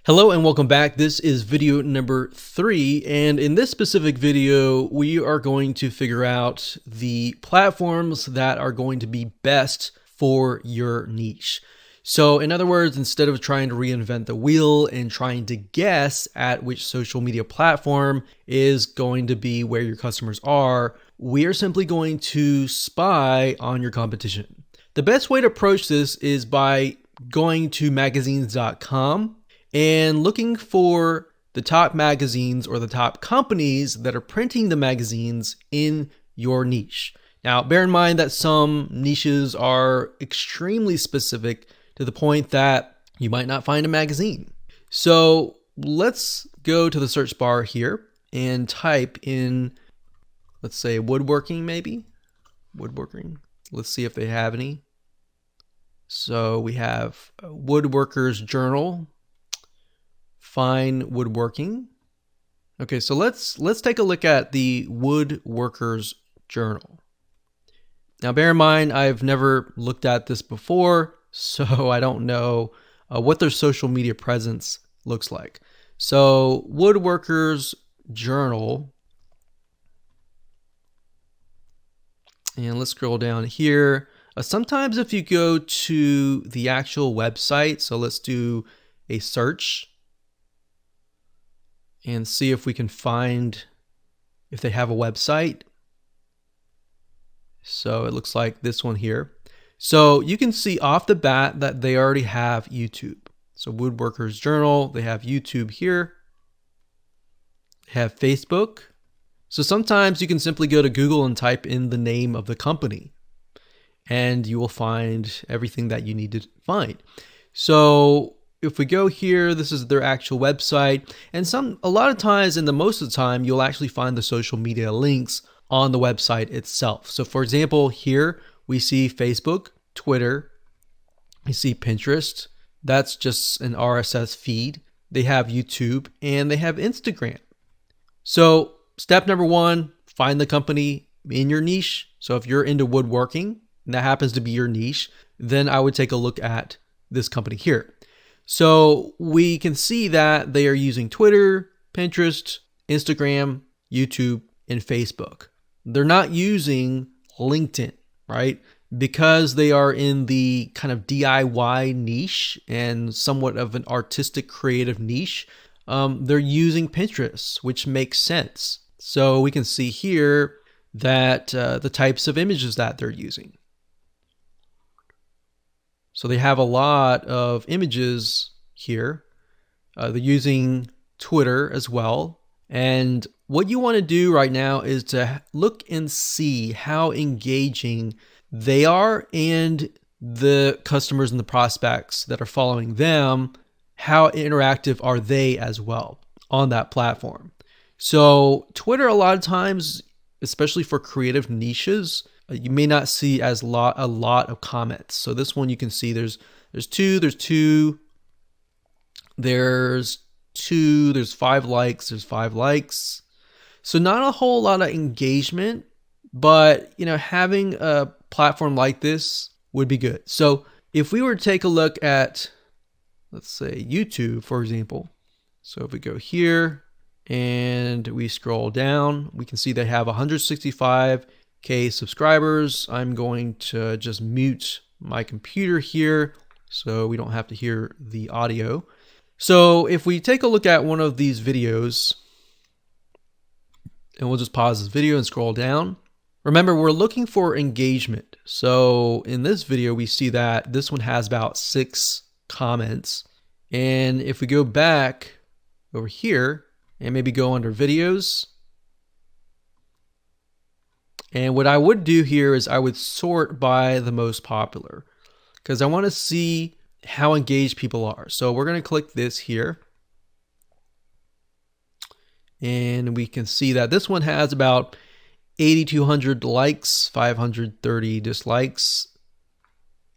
Hello and welcome back. This is video number 3, and in this specific video we are going to figure out the platforms that are going to be best for your niche. So in other words, instead of trying to reinvent the wheel and trying to guess at which social media platform is going to be where your customers are, we are simply going to spy on your competition. The best way to approach this is by going to magazines.com and looking for the top magazines or the top companies that are printing the magazines in your niche. Now, bear in mind that some niches are extremely specific to the point that you might not find a magazine. So let's go to the search bar here and type in, let's say woodworking maybe. Woodworking. Let's see if they have any. So we have Woodworkers Journal. Fine woodworking. Okay, so let's take a look at the Woodworkers Journal. Now, bear in mind, I've never looked at this before, so I don't know what their social media presence looks like. So, Woodworkers Journal, and let's scroll down here. Sometimes if you go to the actual website, so let's do a search and see if we can find if they have a website. So it looks like this one here. So you can see off the bat that they already have YouTube. So Woodworkers Journal, they have YouTube here. They have Facebook. So sometimes you can simply go to Google and type in the name of the company, and you will find everything that you need to find. So if we go here, this is their actual website, and a lot of times, and the most of the time, you'll actually find the social media links on the website itself. So for example, here we see Facebook, Twitter, we see Pinterest. That's just an RSS feed. They have YouTube and they have Instagram. So step number 1, find the company in your niche. So if you're into woodworking and that happens to be your niche, then I would take a look at this company here. So we can see that they are using Twitter, Pinterest, Instagram, YouTube, and Facebook. They're not using LinkedIn, right? Because they are in the kind of DIY niche and somewhat of an artistic creative niche, they're using Pinterest, which makes sense. So we can see here that the types of images that they're using. So they have a lot of images here. They're using Twitter as well. And what you want to do right now is to look and see how engaging they are and the customers and the prospects that are following them, how interactive are they as well on that platform. So Twitter, a lot of times, especially for creative niches, you may not see a lot of comments. So this one you can see there's 2, there's 5 likes, there's 5 likes. So not a whole lot of engagement, but having a platform like this would be good. So if we were to take a look at, let's say YouTube, for example. So if we go here and we scroll down, we can see they have 165K subscribers. I'm going to just mute my computer here so we don't have to hear the audio. So if we take a look at one of these videos, and we'll just pause this video and scroll down. Remember, we're looking for engagement. So in this video, we see that this one has about 6 comments. And if we go back over here and maybe go under videos, and what I would do here is I would sort by the most popular because I want to see how engaged people are. So we're going to click this here. And we can see that this one has about 8,200 likes, 530 dislikes.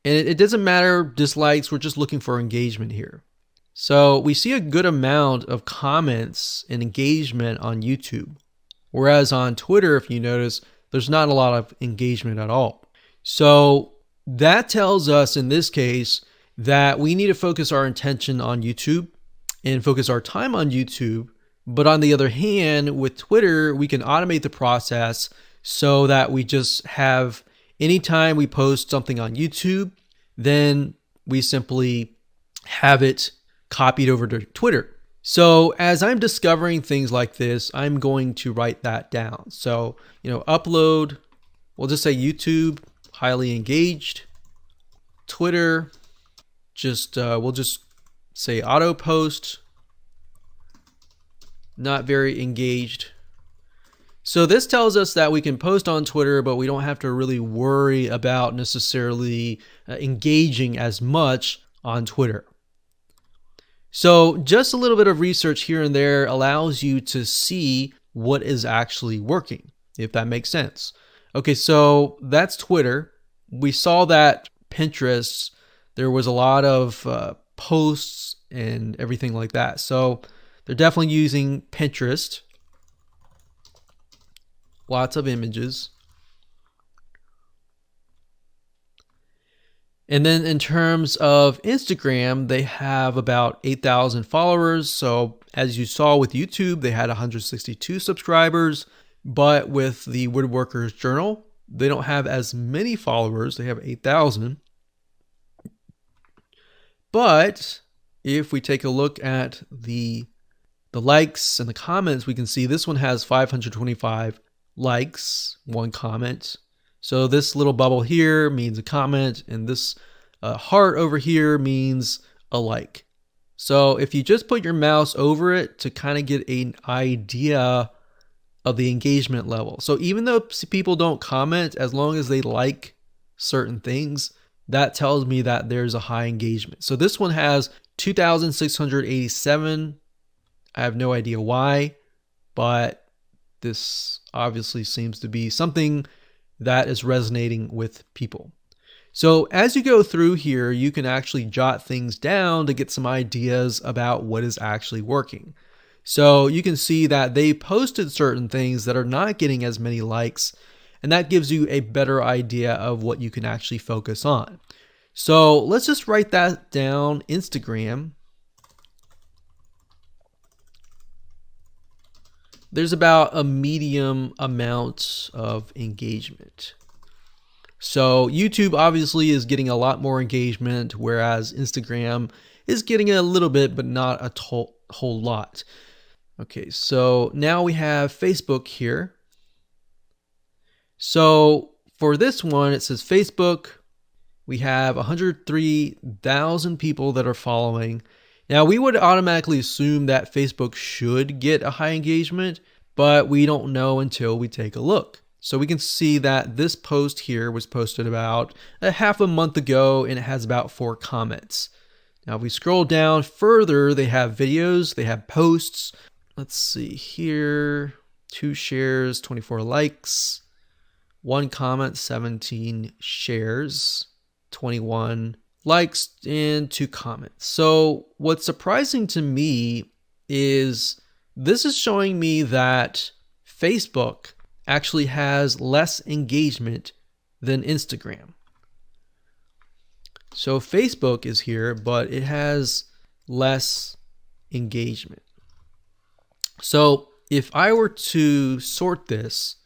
And it doesn't matter dislikes, we're just looking for engagement here. So we see a good amount of comments and engagement on YouTube. Whereas on Twitter, if you notice, there's not a lot of engagement at all. So that tells us in this case that we need to focus our attention on YouTube and focus our time on YouTube. But on the other hand, with Twitter, we can automate the process so that we just have, anytime we post something on YouTube, then we simply have it copied over to Twitter. So as I'm discovering things like this, I'm going to write that down. So, upload, we'll just say YouTube, highly engaged. Twitter, we'll just say auto post, not very engaged. So this tells us that we can post on Twitter, but we don't have to really worry about necessarily engaging as much on Twitter. So just a little bit of research here and there allows you to see what is actually working, if that makes sense. Okay, so that's Twitter. We saw that Pinterest, there was a lot of posts and everything like that. So they're definitely using Pinterest. Lots of images. And then in terms of Instagram, they have about 8,000 followers. So as you saw with YouTube, they had 162 subscribers. But with the Woodworkers Journal, they don't have as many followers. They have 8,000. But if we take a look at the likes and the comments, we can see this one has 525 likes, one comment. So this little bubble here means a comment, and this heart over here means a like. So if you just put your mouse over it to kind of get an idea of the engagement level. So even though people don't comment, as long as they like certain things, that tells me that there's a high engagement. So this one has 2,687. I have no idea why, but this obviously seems to be something that is resonating with people. So as you go through here, you can actually jot things down to get some ideas about what is actually working. So you can see that they posted certain things that are not getting as many likes, and that gives you a better idea of what you can actually focus on. So let's just write that down. Instagram. There's about a medium amount of engagement. So YouTube obviously is getting a lot more engagement, whereas Instagram is getting a little bit, but not a whole lot. Okay, so now we have Facebook here. So for this one, it says Facebook. We have 103,000 people that are following. Now, we would automatically assume that Facebook should get a high engagement, but we don't know until we take a look. So we can see that this post here was posted about a half a month ago, and it has about 4 comments. Now, if we scroll down further, they have videos, they have posts. Let's see here, 2 shares, 24 likes, 1 comment, 17 shares, 21 likes, and 2 comments. So what's surprising to me is this is showing me that Facebook actually has less engagement than Instagram. So Facebook is here, but it has less engagement. So if I were to sort this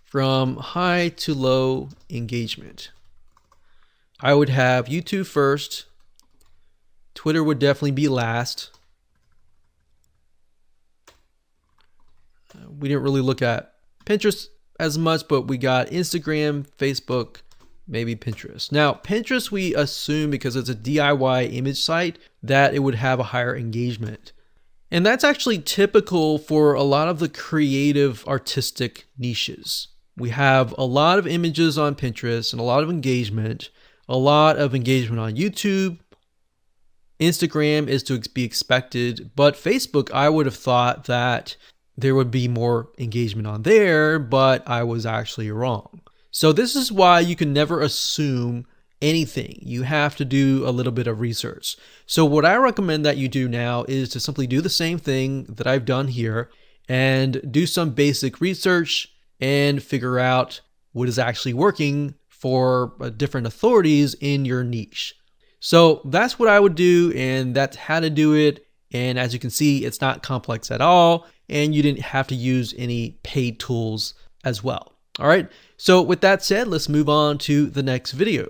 from high to low engagement, I would have YouTube first, Twitter would definitely be last. We didn't really look at Pinterest as much, but we got Instagram, Facebook, maybe Pinterest. Now, Pinterest, we assume because it's a DIY image site that it would have a higher engagement. And that's actually typical for a lot of the creative artistic niches. We have a lot of images on Pinterest and a lot of engagement on YouTube. Instagram is to be expected, but Facebook, I would have thought that there would be more engagement on there, but I was actually wrong. So this is why you can never assume anything. You have to do a little bit of research. So what I recommend that you do now is to simply do the same thing that I've done here and do some basic research and figure out what is actually working for different authorities in your niche. So that's what I would do, and that's how to do it. And as you can see, it's not complex at all, and you didn't have to use any paid tools as well. All right, so with that said, let's move on to the next video.